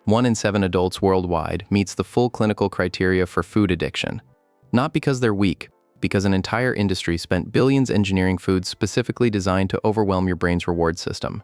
1 in 7 adults worldwide meets the full clinical criteria for food addiction. Not because they're weak, because an entire industry spent billions engineering foods specifically designed to overwhelm your brain's reward system.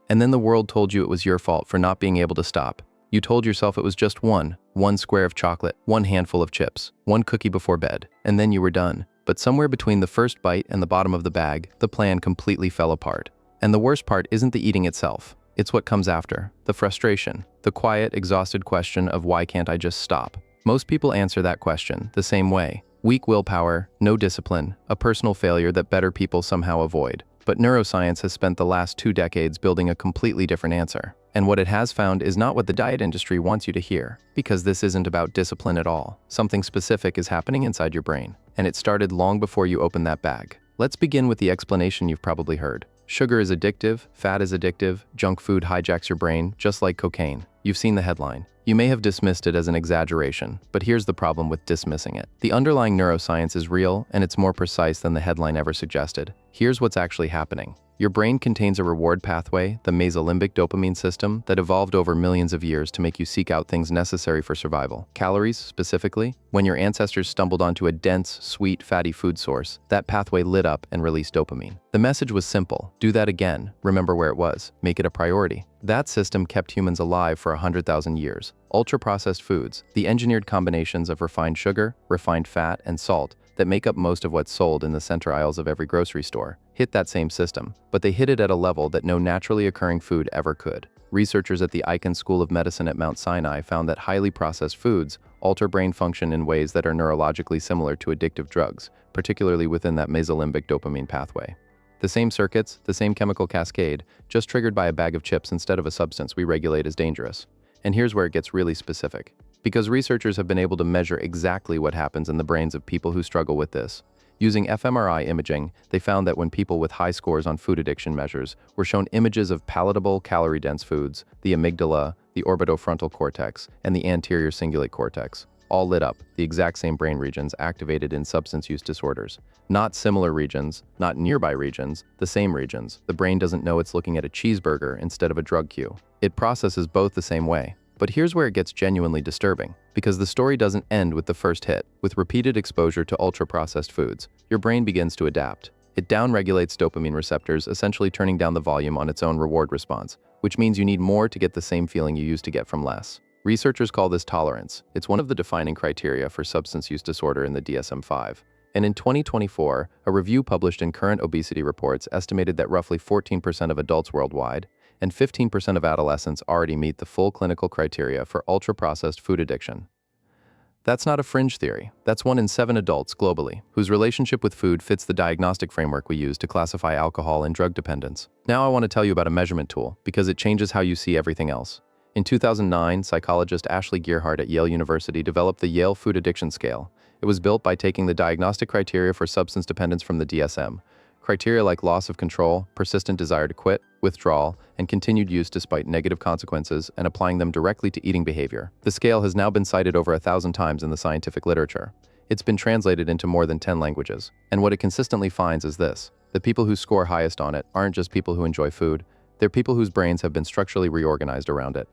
And then the world told you it was your fault for not being able to stop. You told yourself it was just one square of chocolate, one handful of chips, one cookie before bed, and then you were done. But somewhere between the first bite and the bottom of the bag, the plan completely fell apart. And the worst part isn't the eating itself. It's what comes after, the frustration, the quiet, exhausted question of why can't I just stop? Most people answer that question the same way. Weak willpower, no discipline, a personal failure that better people somehow avoid. But neuroscience has spent the last 2 decades building a completely different answer. And what it has found is not what the diet industry wants you to hear, because this isn't about discipline at all. Something specific is happening inside your brain, and it started long before you opened that bag. Let's begin with the explanation you've probably heard. Sugar is addictive, fat is addictive, junk food hijacks your brain, just like cocaine. You've seen the headline. You may have dismissed it as an exaggeration, but here's the problem with dismissing it. The underlying neuroscience is real, and it's more precise than the headline ever suggested. Here's what's actually happening. Your brain contains a reward pathway, the mesolimbic dopamine system, that evolved over millions of years to make you seek out things necessary for survival. Calories, specifically. When your ancestors stumbled onto a dense, sweet, fatty food source, that pathway lit up and released dopamine. The message was simple. Do that again. Remember where it was. Make it a priority. That system kept humans alive for 100,000 years. Ultra-processed foods, the engineered combinations of refined sugar, refined fat, and salt that make up most of what's sold in the center aisles of every grocery store, hit that same system, but they hit it at a level that no naturally occurring food ever could. Researchers at the Icahn School of Medicine at Mount Sinai found that highly processed foods alter brain function in ways that are neurologically similar to addictive drugs, particularly within that mesolimbic dopamine pathway. The same circuits, the same chemical cascade, just triggered by a bag of chips instead of a substance we regulate as dangerous. And here's where it gets really specific. Because researchers have been able to measure exactly what happens in the brains of people who struggle with this. Using fMRI imaging, they found that when people with high scores on food addiction measures were shown images of palatable, calorie-dense foods, the amygdala, the orbitofrontal cortex, and the anterior cingulate cortex, all lit up, the exact same brain regions activated in substance use disorders. Not similar regions, not nearby regions, the same regions. The brain doesn't know it's looking at a cheeseburger instead of a drug cue. It processes both the same way. But here's where it gets genuinely disturbing, because the story doesn't end with the first hit. With repeated exposure to ultra-processed foods, your brain begins to adapt. It downregulates dopamine receptors, essentially turning down the volume on its own reward response, which means you need more to get the same feeling you used to get from less. Researchers call this tolerance. It's one of the defining criteria for substance use disorder in the DSM-5. And in 2024, a review published in Current Obesity Reports estimated that roughly 14% of adults worldwide and 15% of adolescents already meet the full clinical criteria for ultra-processed food addiction. That's not a fringe theory. That's 1 in 7 adults globally whose relationship with food fits the diagnostic framework we use to classify alcohol and drug dependence. Now I want to tell you about a measurement tool because it changes how you see everything else. In 2009, psychologist Ashley Gearhart at Yale University developed the Yale Food Addiction Scale. It was built by taking the diagnostic criteria for substance dependence from the DSM. Criteria like loss of control, persistent desire to quit, withdrawal, and continued use despite negative consequences, and applying them directly to eating behavior. The scale has now been cited over 1,000 times in the scientific literature. It's been translated into more than 10 languages. And what it consistently finds is this: the people who score highest on it aren't just people who enjoy food, they're people whose brains have been structurally reorganized around it.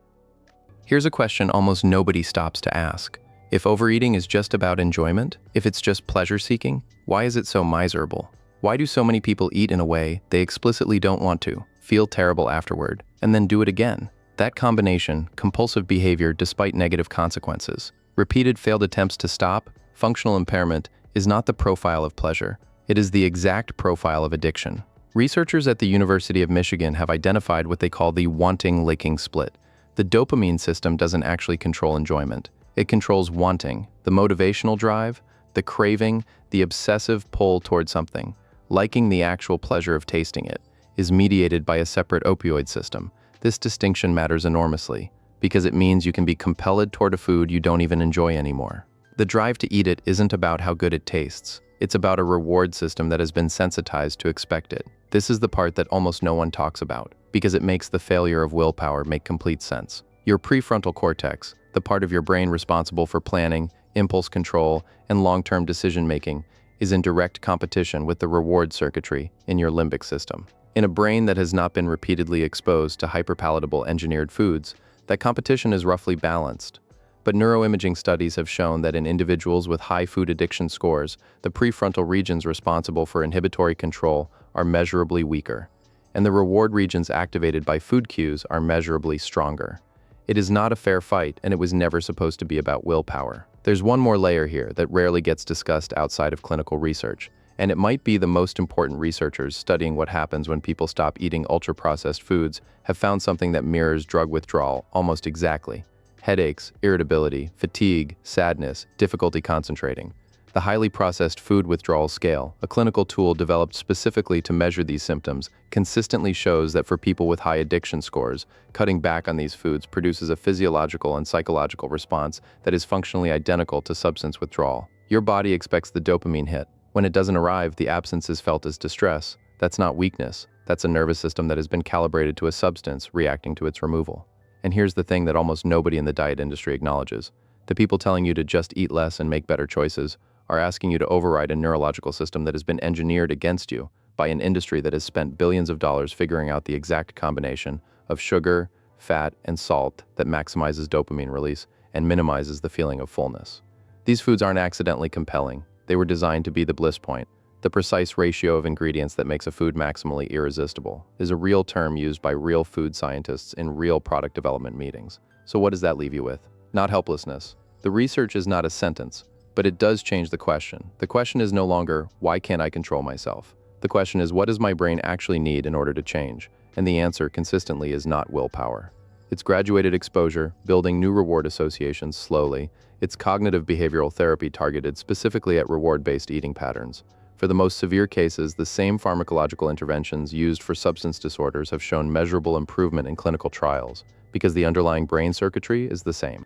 Here's a question almost nobody stops to ask. If overeating is just about enjoyment, if it's just pleasure-seeking, why is it so miserable? Why do so many people eat in a way they explicitly don't want to, feel terrible afterward, and then do it again? That combination, compulsive behavior despite negative consequences, repeated failed attempts to stop, functional impairment, is not the profile of pleasure. It is the exact profile of addiction. Researchers at the University of Michigan have identified what they call the wanting-liking split. The dopamine system doesn't actually control enjoyment. It controls wanting, the motivational drive, the craving, the obsessive pull toward something. Liking the actual pleasure of tasting it is mediated by a separate opioid system. This distinction matters enormously because it means you can be compelled toward a food you don't even enjoy anymore. The drive to eat it isn't about how good it tastes. It's about a reward system that has been sensitized to expect it. This is the part that almost no one talks about because it makes the failure of willpower make complete sense. Your prefrontal cortex, the part of your brain responsible for planning, impulse control, and long-term decision-making, is in direct competition with the reward circuitry in your limbic system. In a brain that has not been repeatedly exposed to hyperpalatable engineered foods, that competition is roughly balanced. But neuroimaging studies have shown that in individuals with high food addiction scores, the prefrontal regions responsible for inhibitory control are measurably weaker, and the reward regions activated by food cues are measurably stronger. It is not a fair fight, and it was never supposed to be about willpower. There's one more layer here that rarely gets discussed outside of clinical research, and it might be the most important. Researchers studying what happens when people stop eating ultra-processed foods have found something that mirrors drug withdrawal almost exactly. Headaches, irritability, fatigue, sadness, difficulty concentrating. The highly processed food withdrawal scale, a clinical tool developed specifically to measure these symptoms, consistently shows that for people with high addiction scores, cutting back on these foods produces a physiological and psychological response that is functionally identical to substance withdrawal. Your body expects the dopamine hit. When it doesn't arrive, the absence is felt as distress. That's not weakness. That's a nervous system that has been calibrated to a substance reacting to its removal. And here's the thing that almost nobody in the diet industry acknowledges. The people telling you to just eat less and make better choices are asking you to override a neurological system that has been engineered against you by an industry that has spent billions of dollars figuring out the exact combination of sugar, fat, and salt that maximizes dopamine release and minimizes the feeling of fullness. These foods aren't accidentally compelling. They were designed to be the bliss point. The precise ratio of ingredients that makes a food maximally irresistible is a real term used by real food scientists in real product development meetings. So what does that leave you with? Not helplessness. The research is not a sentence, but it does change the question. The question is no longer, why can't I control myself? The question is, what does my brain actually need in order to change? And the answer consistently is not willpower. It's graduated exposure, building new reward associations slowly. It's cognitive behavioral therapy targeted specifically at reward-based eating patterns. For the most severe cases, the same pharmacological interventions used for substance disorders have shown measurable improvement in clinical trials because the underlying brain circuitry is the same.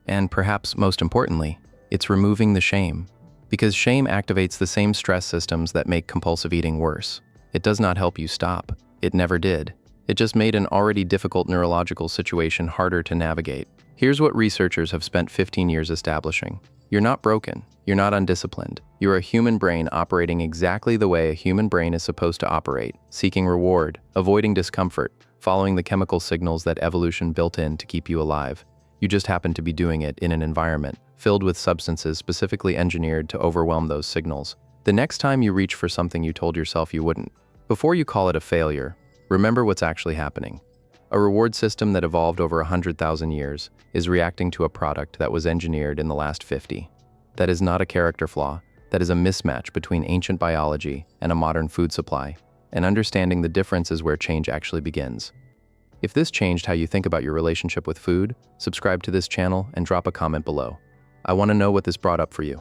And perhaps most importantly, it's removing the shame, because shame activates the same stress systems that make compulsive eating worse. It does not help you stop. It never did. It just made an already difficult neurological situation harder to navigate. Here's what researchers have spent 15 years establishing. You're not broken. You're not undisciplined. You're a human brain operating exactly the way a human brain is supposed to operate, seeking reward, avoiding discomfort, following the chemical signals that evolution built in to keep you alive. You just happen to be doing it in an environment filled with substances specifically engineered to overwhelm those signals. The next time you reach for something you told yourself you wouldn't, before you call it a failure, remember what's actually happening. A reward system that evolved over 100,000 years is reacting to a product that was engineered in the last 50. That is not a character flaw. That is a mismatch between ancient biology and a modern food supply. And understanding the difference is where change actually begins. If this changed how you think about your relationship with food, subscribe to this channel and drop a comment below. I want to know what this brought up for you.